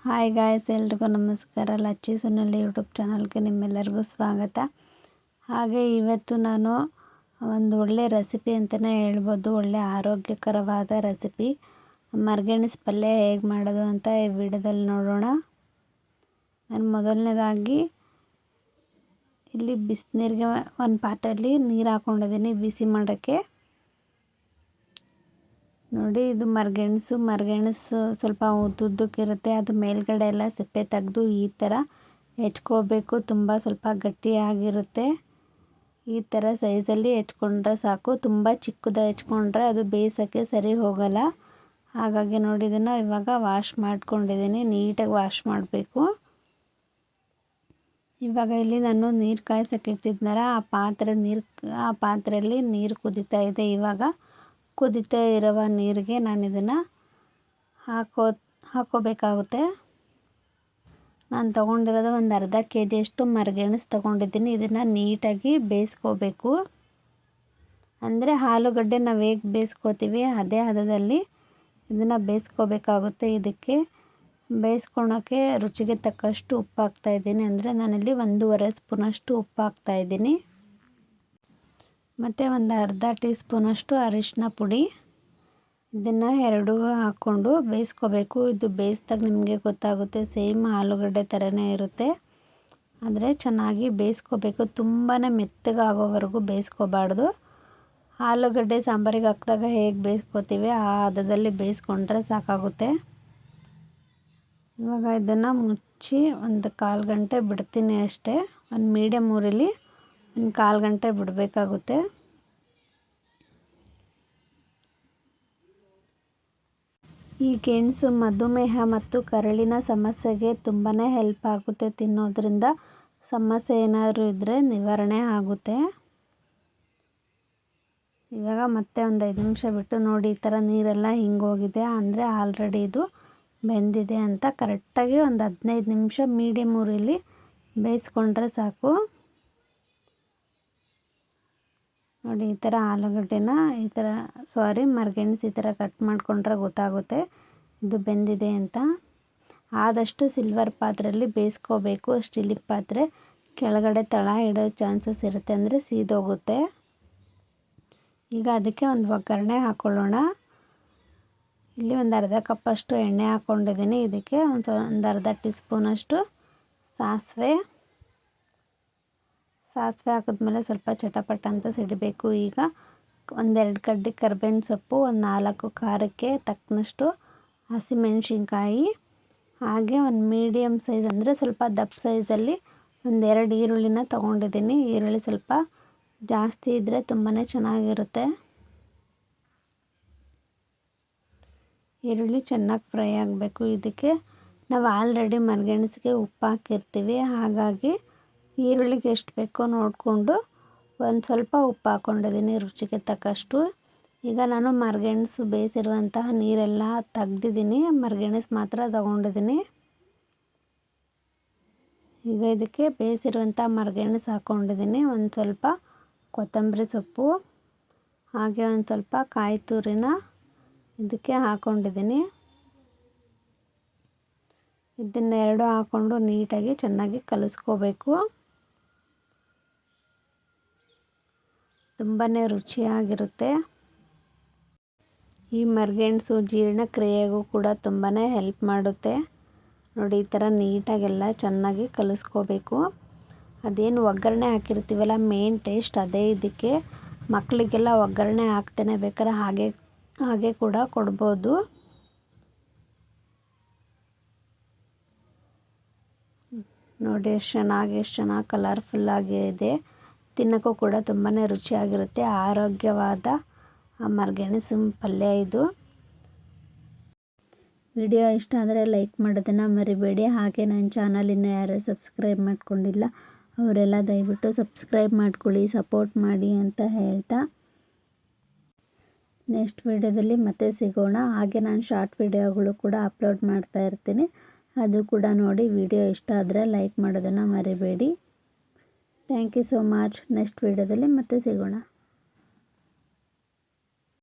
Hi guys, ಎಲ್ರಿಗೂ ನಮಸ್ಕಾರ. Lachchi ಸುನಲ್ಲಿ YouTube ಚಾನಲ್ಗೆ ನಿಮ್ಮೆಲ್ಲರಿಗೂ ಸ್ವಾಗತ. ಹಾಗೆ ಇವತ್ತು ನಾನು ಒಂದು ಒಳ್ಳೆ ರೆಸಿಪಿ ಅಂತಲೇ ಹೇಳ್ಬೋದು. ಒಳ್ಳೆ ಆರೋಗ್ಯಕರವಾದ ರೆಸಿಪಿ ಮರಗೆಣಸು ಪಲ್ಯ ಹೇಗೆ ಮಾಡೋದು ಅಂತ ಈ ವಿಡಿಯೋದಲ್ಲಿ ನೋಡೋಣ. ನಾನು ಮೊದಲನೇದಾಗಿ ಇಲ್ಲಿ ಬಿಸಿನೀರಿಗೆ ಒಂದು ಪಾತ್ರೆಯಲ್ಲಿ ನೀರು ಹಾಕ್ಕೊಂಡಿದ್ದೀನಿ ಬಿಸಿ ಮಾಡೋಕ್ಕೆ. ನೋಡಿ, ಇದು ಮರಗೆಣಸು ಸ್ವಲ್ಪ ಉದ್ದುದ್ದಕ್ಕಿರುತ್ತೆ. ಅದು ಮೇಲ್ಗಡೆ ಎಲ್ಲ ಸಿಪ್ಪೆ ತೆಗೆದು ಈ ಥರ ಹೆಚ್ಕೋಬೇಕು. ತುಂಬ ಸ್ವಲ್ಪ ಗಟ್ಟಿಯಾಗಿರುತ್ತೆ. ಈ ಥರ ಸೈಜಲ್ಲಿ ಹೆಚ್ಕೊಂಡ್ರೆ ಸಾಕು. ತುಂಬ ಚಿಕ್ಕದ ಹೆಚ್ಕೊಂಡ್ರೆ ಅದು ಬೇಯಿಸೋಕ್ಕೆ ಸರಿ ಹೋಗಲ್ಲ. ಹಾಗಾಗಿ ನೋಡಿ, ಇದನ್ನು ಇವಾಗ ವಾಶ್ ಮಾಡ್ಕೊಂಡಿದ್ದೀನಿ. ನೀಟಾಗಿ ವಾಶ್ ಮಾಡಬೇಕು. ಇವಾಗ ಇಲ್ಲಿ ನಾನು ನೀರು ಕಾಯಿಸೋಕೆ ಇಟ್ಟಿದ್ನಲ್ಲ, ಆ ಪಾತ್ರೆಯಲ್ಲಿ ನೀರು ಕುದೀತಾ ಇದೆ. ಇವಾಗ ಕುದೀತಾ ಇರುವ ನೀರಿಗೆ ನಾನು ಇದನ್ನು ಹಾಕೋಬೇಕಾಗುತ್ತೆ. ನಾನು ತೊಗೊಂಡಿರೋದು ಒಂದು ಅರ್ಧ kg ಅಷ್ಟು ಮರಗೆಣಸು ತೊಗೊಂಡಿದ್ದೀನಿ. ಇದನ್ನು ನೀಟಾಗಿ ಬೇಯಿಸ್ಕೋಬೇಕು. ಅಂದರೆ ಆಲೂಗಡ್ಡೆ ನಾವು ಹೇಗೆ ಬೇಯಿಸ್ಕೋತೀವಿ ಅದೇ ಹದದಲ್ಲಿ ಇದನ್ನು ಬೇಯಿಸ್ಕೋಬೇಕಾಗುತ್ತೆ. ಇದಕ್ಕೆ ಬೇಯಿಸ್ಕೊಳೋಕ್ಕೆ ರುಚಿಗೆ ತಕ್ಕಷ್ಟು ಉಪ್ಪು ಹಾಕ್ತಾಯಿದ್ದೀನಿ. ಅಂದರೆ ನಾನಿಲ್ಲಿ 1.5 ಸ್ಪೂನಷ್ಟು ಉಪ್ಪು ಹಾಕ್ತಾಯಿದ್ದೀನಿ. ಮತ್ತು ಒಂದು ಅರ್ಧ ಟೀ ಸ್ಪೂನಷ್ಟು ಅರಿಶಿನ ಪುಡಿ. ಇದನ್ನು ಎರಡೂ ಹಾಕ್ಕೊಂಡು ಬೇಯಿಸ್ಕೋಬೇಕು. ಇದು ಬೇಯಿಸಿದಾಗ ನಿಮಗೆ ಗೊತ್ತಾಗುತ್ತೆ, ಸೇಮ್ ಆಲೂಗಡ್ಡೆ ಥರನೇ ಇರುತ್ತೆ. ಆದರೆ ಚೆನ್ನಾಗಿ ಬೇಯಿಸ್ಕೋಬೇಕು. ತುಂಬಾ ಮೆತ್ತಗಾಗೋವರೆಗೂ ಬೇಯಿಸ್ಕೋಬಾರ್ದು. ಆಲೂಗಡ್ಡೆ ಸಾಂಬಾರಿಗೆ ಹಾಕಿದಾಗ ಹೇಗೆ ಬೇಯಿಸ್ಕೋತೀವಿ ಆ ಹದದಲ್ಲಿ ಬೇಯಿಸ್ಕೊಂಡ್ರೆ ಸಾಕಾಗುತ್ತೆ. ಇವಾಗ ಇದನ್ನು ಮುಚ್ಚಿ ಒಂದು 1/4 ಗಂಟೆ ಬಿಡ್ತೀನಿ ಅಷ್ಟೇ. ಒಂದು ಮೀಡಿಯಮ್ ಊರಲ್ಲಿ ಒಂದು 1/4 ಗಂಟೆ ಬಿಡಬೇಕಾಗುತ್ತೆ. ಈ ಗೆಣಸು ಮಧುಮೇಹ ಮತ್ತು ಕರಳಿನ ಸಮಸ್ಯೆಗೆ ತುಂಬಾ ಹೆಲ್ಪ್ ಆಗುತ್ತೆ. ತಿನ್ನೋದ್ರಿಂದ ಸಮಸ್ಯೆ ಏನಾದರೂ ಇದ್ದರೆ ನಿವಾರಣೆ ಆಗುತ್ತೆ. ಇವಾಗ ಮತ್ತೆ ಒಂದು 5 ನಿಮಿಷ ಬಿಟ್ಟು ನೋಡಿ, ಈ ಥರ ನೀರೆಲ್ಲ ಹಿಂಗೋಗಿದೆ ಅಂದರೆ ಆಲ್ರೆಡಿ ಇದು ಬೆಂದಿದೆ ಅಂತ. ಕರೆಕ್ಟಾಗಿ ಒಂದು 15 ನಿಮಿಷ ಮೀಡಿಯಮ್ ಊರಲ್ಲಿ ಬೇಯಿಸ್ಕೊಂಡ್ರೆ ಸಾಕು. ನೋಡಿ, ಈ ಥರ ಆಲೂಗಡ್ಡೆನ ಮರಗೆಣಸು ಈ ಥರ ಕಟ್ ಮಾಡಿಕೊಂಡ್ರೆ ಗೊತ್ತಾಗುತ್ತೆ ಇದು ಬೆಂದಿದೆ ಅಂತ. ಆದಷ್ಟು ಸಿಲ್ವರ್ ಪಾತ್ರೆಯಲ್ಲಿ ಬೇಯಿಸ್ಕೋಬೇಕು. ಸ್ಟೀಲಿನ ಪಾತ್ರೆ ಕೆಳಗಡೆ ತಳ ಇಡೋ ಚಾನ್ಸಸ್ ಇರುತ್ತೆ, ಅಂದರೆ ಸೀದೋಗುತ್ತೆ. ಈಗ ಅದಕ್ಕೆ ಒಂದು ಒಗ್ಗರಣೆ ಹಾಕ್ಕೊಳ್ಳೋಣ. ಇಲ್ಲಿ ಒಂದು ಅರ್ಧ ಕಪ್ಪಷ್ಟು ಎಣ್ಣೆ ಹಾಕ್ಕೊಂಡಿದ್ದೀನಿ. ಇದಕ್ಕೆ ಒಂದು ಅರ್ಧ ಟೀ ಸ್ಪೂನಷ್ಟು ಸಾಸಿವೆ ಹಾಕಿದ್ಮೇಲೆ ಸ್ವಲ್ಪ ಚಟಪಟ ಅಂತ ಸಿಡಬೇಕು. ಈಗ 1-2 ಕಡ್ಡಿ ಕರಿಬೇವಿನ ಸೊಪ್ಪು, ಒಂದು 4 ಖಾರಕ್ಕೆ ತಕ್ಕನಷ್ಟು ಹಸಿಮೆಣಸಿನ್ಕಾಯಿ, ಹಾಗೆ ಒಂದು ಮೀಡಿಯಮ್ ಸೈಜ್ ಅಂದರೆ ಸ್ವಲ್ಪ ದಪ್ಪ ಸೈಜಲ್ಲಿ 2 ಈರುಳ್ಳಿನ ತೊಗೊಂಡಿದ್ದೀನಿ. ಈರುಳ್ಳಿ ಸ್ವಲ್ಪ ಜಾಸ್ತಿ ಇದ್ದರೆ ತುಂಬಾ ಚೆನ್ನಾಗಿರುತ್ತೆ. ಈರುಳ್ಳಿ ಚೆನ್ನಾಗಿ ಫ್ರೈ ಆಗಬೇಕು. ಇದಕ್ಕೆ ನಾವು ಆಲ್ರೆಡಿ ಮರಗೆಣಸಿಗೆ ಉಪ್ಪು ಹಾಕಿರ್ತೀವಿ. ಹಾಗಾಗಿ ಈರುಳ್ಳಿಗೆ ಎಷ್ಟು ಬೇಕೋ ನೋಡಿಕೊಂಡು ಒಂದು ಸ್ವಲ್ಪ ಉಪ್ಪು ಹಾಕ್ಕೊಂಡಿದ್ದೀನಿ ರುಚಿಗೆ ತಕ್ಕಷ್ಟು. ಈಗ ನಾನು ಮರಗೆಣಸು ಬೇಯಿಸಿರುವಂತಹ ನೀರೆಲ್ಲ ತೆಗ್ದಿದ್ದೀನಿ. ಮರಗೆಣಸು ಮಾತ್ರ ತಗೊಂಡಿದ್ದೀನಿ. ಈಗ ಇದಕ್ಕೆ ಬೇಯಿಸಿರುವಂಥ ಮರಗೆಣಸು ಹಾಕ್ಕೊಂಡಿದ್ದೀನಿ. ಒಂದು ಸ್ವಲ್ಪ ಕೊತ್ತಂಬರಿ ಸೊಪ್ಪು, ಹಾಗೆ ಒಂದು ಸ್ವಲ್ಪ ಕಾಯಿ ತುರಿನ ಇದಕ್ಕೆ ಹಾಕ್ಕೊಂಡಿದ್ದೀನಿ. ಇದನ್ನೆರಡು ಹಾಕ್ಕೊಂಡು ನೀಟಾಗಿ ಚೆನ್ನಾಗಿ ಕಲಿಸ್ಕೋಬೇಕು. ತುಂಬಾ ರುಚಿಯಾಗಿರುತ್ತೆ. ಈ ಮರಗೆಣಸು ಜೀರ್ಣಕ್ರಿಯೆಗೂ ಕೂಡ ತುಂಬಾ ಹೆಲ್ಪ್ ಮಾಡುತ್ತೆ. ನೋಡಿ, ಈ ಥರ ನೀಟಾಗೆಲ್ಲ ಚೆನ್ನಾಗಿ ಕಲಿಸ್ಕೋಬೇಕು. ಅದೇನು ಒಗ್ಗರಣೆ ಹಾಕಿರ್ತೀವಲ್ಲ, ಮೇನ್ ಟೇಸ್ಟ್ ಅದೇ. ಇದಕ್ಕೆ ಮಕ್ಕಳಿಗೆಲ್ಲ ಒಗ್ಗರಣೆ ಹಾಕ್ತೇನೆ ಬೇಕಾದ್ರೆ ಹಾಗೆ ಕೂಡ ಕೊಡ್ಬೋದು. ನೋಡಿ, ಎಷ್ಟು ಚೆನ್ನಾಗಿ ಕಲರ್ಫುಲ್ಲಾಗಿ ಇದೆ. ತಿನ್ನೋಕ್ಕೂ ಕೂಡ ತುಂಬಾ ರುಚಿಯಾಗಿರುತ್ತೆ. ಆರೋಗ್ಯವಾದ ಮರಗೆಣಸಿನ ಪಲ್ಯ ಇದು. ವಿಡಿಯೋ ಇಷ್ಟ ಆದರೆ ಲೈಕ್ ಮಾಡೋದನ್ನು ಮರಿಬೇಡಿ. ಹಾಗೆ ನನ್ನ ಚಾನಲಿನ ಯಾರು ಸಬ್ಸ್ಕ್ರೈಬ್ ಮಾಡ್ಕೊಂಡಿಲ್ಲ ಅವರೆಲ್ಲ ದಯವಿಟ್ಟು ಸಬ್ಸ್ಕ್ರೈಬ್ ಮಾಡ್ಕೊಳ್ಳಿ, ಸಪೋರ್ಟ್ ಮಾಡಿ ಅಂತ ಹೇಳ್ತಾ ನೆಕ್ಸ್ಟ್ ವಿಡಿಯೋದಲ್ಲಿ ಮತ್ತೆ ಸಿಗೋಣ. ಹಾಗೆ ನಾನು ಶಾರ್ಟ್ ವಿಡಿಯೋಗಳು ಕೂಡ ಅಪ್ಲೋಡ್ ಮಾಡ್ತಾ ಇರ್ತೀನಿ, ಅದು ಕೂಡ ನೋಡಿ. ವಿಡಿಯೋ ಇಷ್ಟ ಆದರೆ ಲೈಕ್ ಮಾಡೋದನ್ನು ಮರಿಬೇಡಿ. Thank you so much. Next ವಿಡಿಯೋದಲ್ಲಿ ಮತ್ತೆ ಸಿಗೋಣ.